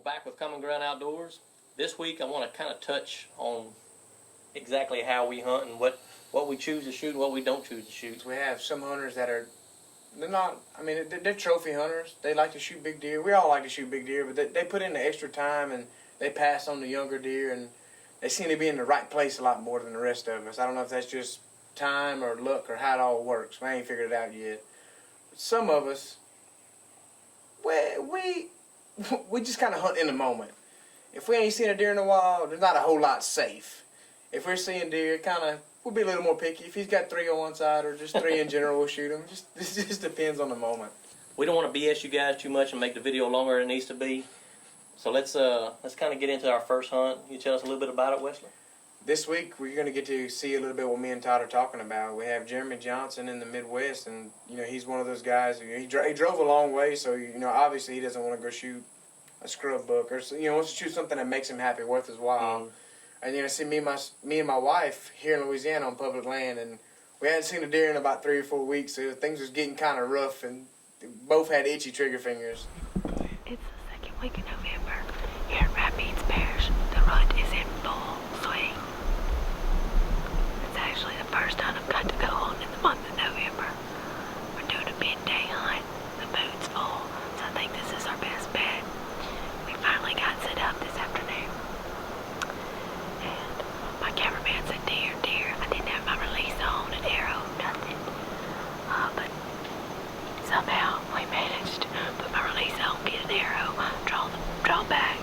back with Common Ground Outdoors. This week I want to kind of touch on exactly how we hunt and what we choose to shoot and what we don't choose to shoot. We have some hunters that are, they're trophy hunters. They like to shoot big deer. We all like to shoot big deer, but they put in the extra time and they pass on the younger deer, and they seem to be in the right place a lot more than the rest of us. I don't know if that's just time or luck or how it all works. I ain't figured it out yet. But some of us, we just kind of hunt in the moment. If we ain't seen a deer in a while, there's not a whole lot safe. If we're seeing deer, we'll be a little more picky. If he's got 3 on one side or just 3 in general, we'll shoot him. This just depends on the moment. We don't want to BS you guys too much and make the video longer than it needs to be. So let's kind of get into our first hunt. You tell us a little bit about it, Wesley? This week we're going to get to see a little bit what me and Todd are talking about. We have Jeremy Johnson in the Midwest, and he's one of those guys. He drove a long way, so obviously he doesn't want to go shoot a scrub buck or wants to shoot something that makes him happy, worth his while. And see me and my wife here in Louisiana on public land, and we hadn't seen a deer in about 3 or 4 weeks, so things was getting kind of rough, and both had itchy trigger fingers. It's the second week of November here at Rapides Parish. The rut is in full swing. It's actually the first hunt I've got to go on in the month of November. We're doing a midday hunt. The mood's full, so I think this is our best bet. We finally got set up this afternoon. And my cameraman said deer. I didn't have my release on, an arrow, nothing. But somehow we managed to put my release on, get an arrow, draw back,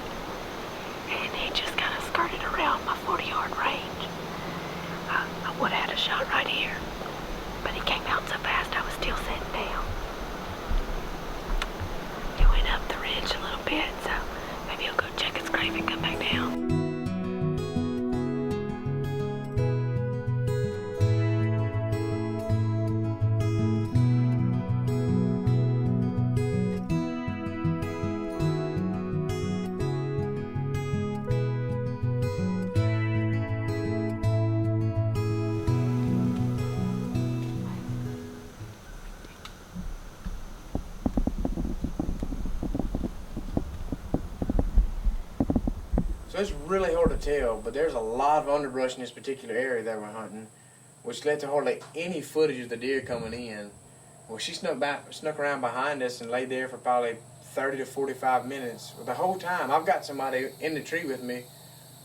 and he just kind of skirted around my 40-yard range. I would have had a shot right here, but he came out so fast I was still sitting down. He went up the ridge a little bit, so maybe he'll go check his grave and come back down. So it's really hard to tell, but there's a lot of underbrush in this particular area that we're hunting, which led to hardly any footage of the deer coming in. Well, she snuck around behind us and laid there for probably 30 to 45 minutes. But the whole time, I've got somebody in the tree with me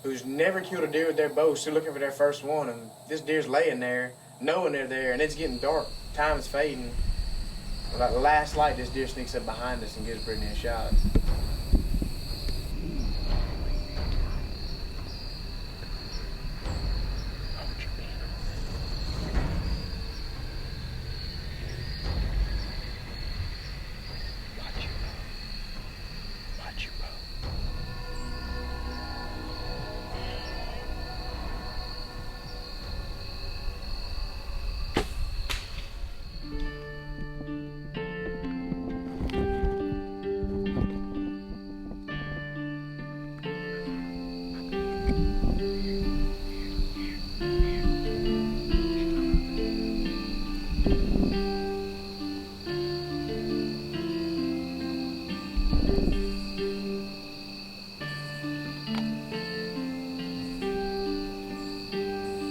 who's never killed a deer with their bow, still looking for their first one, and this deer's laying there, knowing they're there, and it's getting dark. Time is fading. Well, at last light, this deer sneaks up behind us and gives Brittany a shot.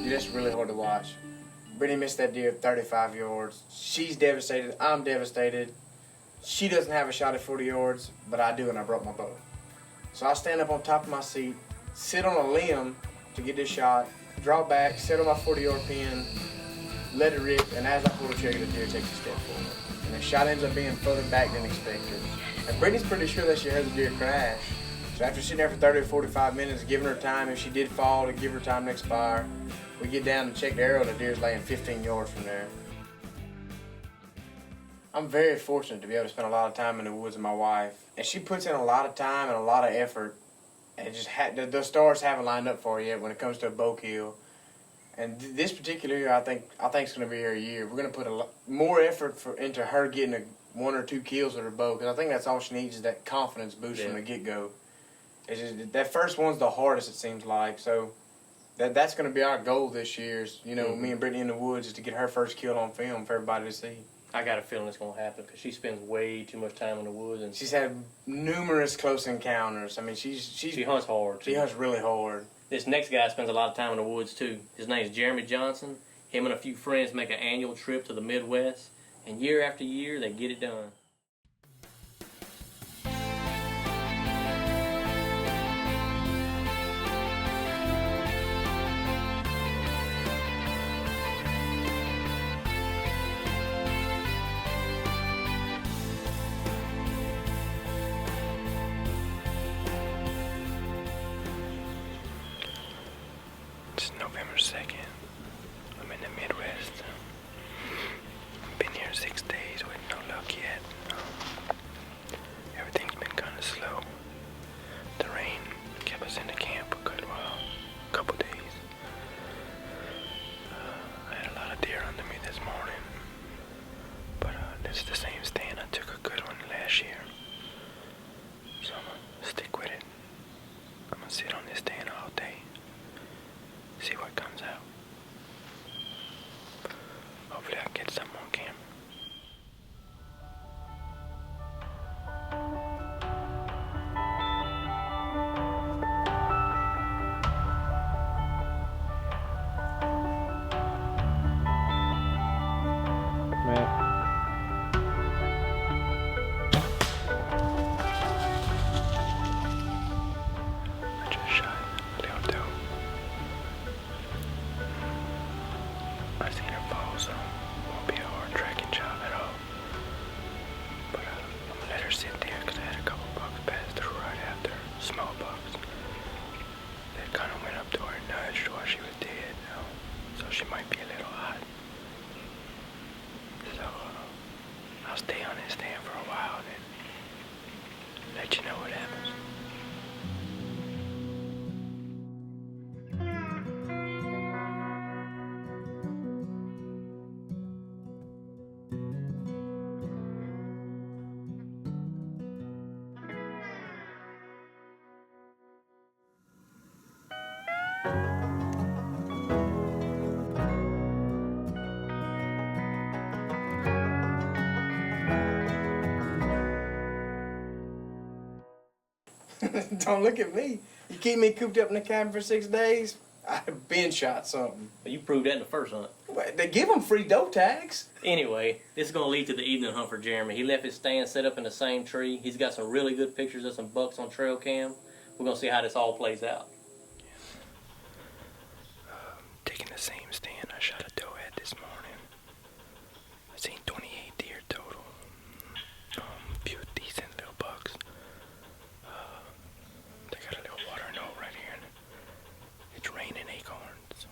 That's really hard to watch. Brittany missed that deer at 35 yards. She's devastated. I'm devastated. She doesn't have a shot at 40 yards, but I do, and I brought my bow. So I stand up on top of my seat, sit on a limb to get this shot, draw back, sit on my 40-yard pin, let it rip, and as I pull the trigger, the deer takes a step forward. And the shot ends up being further back than expected. And Brittany's pretty sure that she heard the deer crash. So after sitting there for 30 or 45 minutes, giving her time, if she did fall, to give her time to expire, we get down and check the arrow, and the deer's laying 15 yards from there. I'm very fortunate to be able to spend a lot of time in the woods with my wife. And she puts in a lot of time and a lot of effort. And just the stars haven't lined up for her yet when it comes to a bow kill. And this particular year, I think it's going to be her year. We're going to put more effort into her getting 1 or 2 kills with her bow, because I think that's all she needs is that confidence boost from the get-go. It's just, that first one's the hardest, it seems like. So that's going to be our goal this year. Is, me and Brittany in the woods, is to get her first kill on film for everybody to see. I got a feeling it's gonna happen because she spends way too much time in the woods and She's had numerous close encounters. I mean, she hunts hard. She hunts really hard. This next guy spends a lot of time in the woods too. His name's Jeremy Johnson. Him and a few friends make an annual trip to the Midwest, and year after year they get it done. It's November 2nd. I'm in the Midwest. I've been here 6 days with no luck yet. Everything's been kind of slow. The rain kept us in the camp for a good while, a couple days. I had a lot of deer under me this morning, but this is the same stand I took a good one last year. So I'm gonna stick with it. I'm gonna sit on this stand all day. See what comes out. Hopefully I can get something on camera. I just shot a little doe. I seen her fall, so it won't be a hard tracking job at all. But I'm gonna let her sit there because I had a couple bucks pass through right after, small bucks. They kind of went up to her and nudged while she was dead, so she might be a little hot. So I'll stay on this stand for a while and then let you know what happens. Don't look at me. You keep me cooped up in the cabin for 6 days, I'd have been shot something. But you proved that in the first hunt. They give them free doe tags. Anyway, this is going to lead to the evening hunt for Jeremy. He left his stand set up in the same tree. He's got some really good pictures of some bucks on trail cam. We're going to see how this all plays out. Taking the same stand I shot a doe at this morning. I seen 28 deer total. A few decent little bucks. They got a little watering hole right here, and it's raining acorns.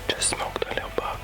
Just smoked a little buck.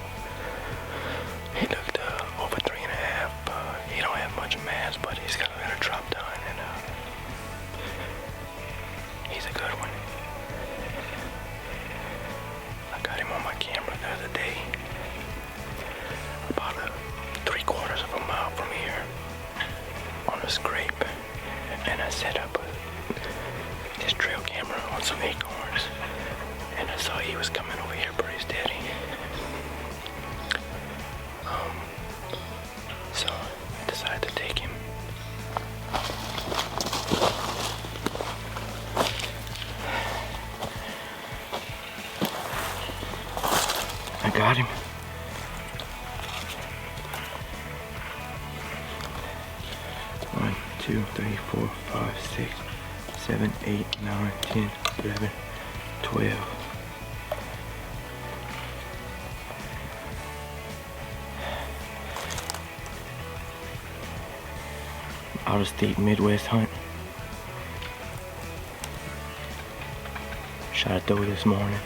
I got him. One, 2, 3, 4, 5, 6, 7, 8, 9, 10, 11, 12. Out-of-state Midwest hunt. Shot a doe this morning.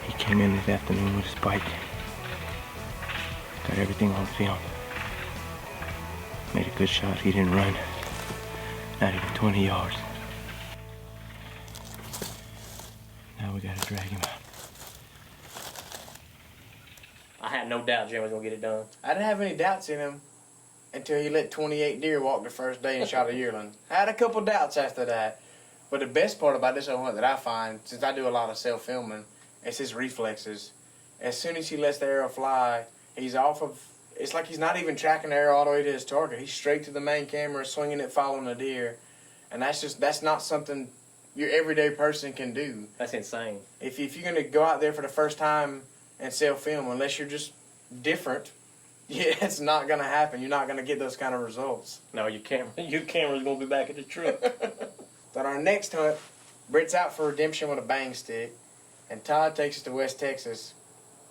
He came in this afternoon with his bike. Got everything on film. Made a good shot. He didn't run. Not even 20 yards. Now we gotta drag him out. I had no doubt Jim was gonna get it done. I didn't have any doubts in him until he let 28 deer walk the first day and shot a yearling. I had a couple doubts after that. But the best part about this whole hunt that I find, since I do a lot of self-filming, it's his reflexes. As soon as he lets the arrow fly, he's off of, it's like he's not even tracking the arrow all the way to his target. He's straight to the main camera, swinging it, following the deer. And that's not something your everyday person can do. That's insane. If you're going to go out there for the first time and self-film, unless you're just different, yeah, it's not going to happen. You're not going to get those kind of results. No, your camera's gonna be back at the truck. On our next hunt, Britt's out for redemption with a bang stick, and Todd takes us to West Texas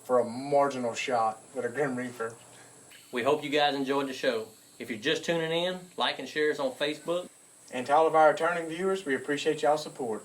for a marginal shot with a Grim Reaper. We hope you guys enjoyed the show. If you're just tuning in, like and share us on Facebook. And to all of our returning viewers, we appreciate y'all's support.